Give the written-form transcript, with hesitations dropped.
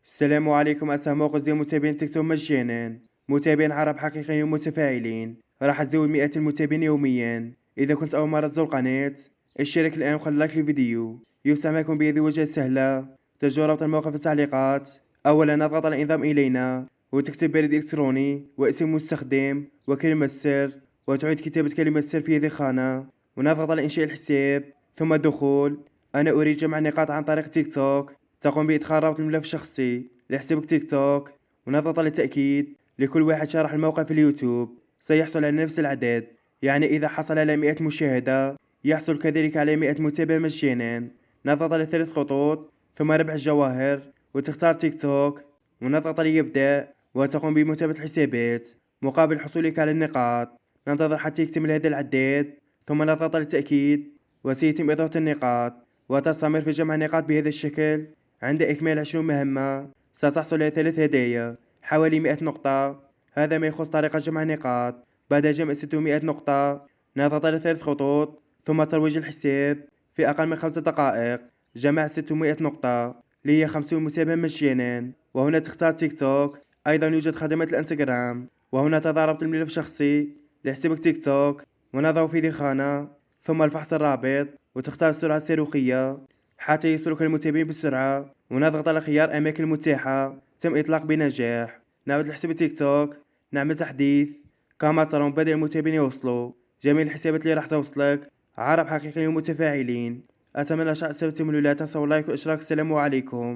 السلام عليكم أسهم موقع زي متابعين تيك توك مجانا. متابعين عرب حقيقيين ومتفاعلين، راح تزود مئات المتابعين يوميا. إذا كنت أول مرة تزور القناة اشترك الآن وخلي لايك للفيديو. يسمح لكم بهذه الوجهات سهلة. تجدوا رابط الموقع في التعليقات. أولا اضغط على الانضمام إلينا وتكتب بريد إلكتروني واسم المستخدم وكلمة سر، وتعيد كتابة كلمة سر في هذه الخانة، ونضغط على إنشاء الحساب ثم الدخول. أنا أريد جمع النقاط عن طريق تيك توك. تقوم بإدخال رابط الملف الشخصي لحسابك تيك توك ونضغط على تأكيد. لكل واحد شارح الموقع في اليوتيوب سيحصل على نفس العدد، يعني إذا حصل على 100 مشاهدة يحصل كذلك على 100 متابع مجانا. نضغط على 3 خطوط ثم ربح الجواهر وتختار تيك توك ونضغط على يبدأ، وتقوم بمتابعة الحسابات مقابل حصولك على النقاط. ننتظر حتى يكتمل هذا العداد ثم نضغط على التأكيد وسيتم إضافة النقاط، وتستمر في جمع النقاط بهذا الشكل. عند إكمال 20 مهمة ستحصل على 3 هدايا حوالي 100 نقطة. هذا ما يخص طريقة جمع النقاط. بعد جمع 600 نقطة نضغط على 3 خطوط ثم ترويج الحساب. في أقل من 5 دقائق جمعت 600 نقطة اللي هي 50 متابع مجانا. وهنا تختار تيك توك. أيضا يوجد خدمات الانستغرام، وهنا تضع رابط الملف الشخصي لحسابك تيك توك ونضعه في ذي خانة، ثم الفحص الرابط وتختار السرعة الصاروخية حتى يصلك المتابعين بسرعة، ونضغط على خيار أماكن متاحة. تم إطلاق بنجاح. نعود لحساب تيك توك، نعمل تحديث. كما ترون بدأ المتابعين يوصلوا. جميع الحسابات اللي راح توصلك عرب حقيقيين ومتفاعلين. أتمنى شخص استفدتم، لا تنسوا اللايك والاشتراك. السلام عليكم.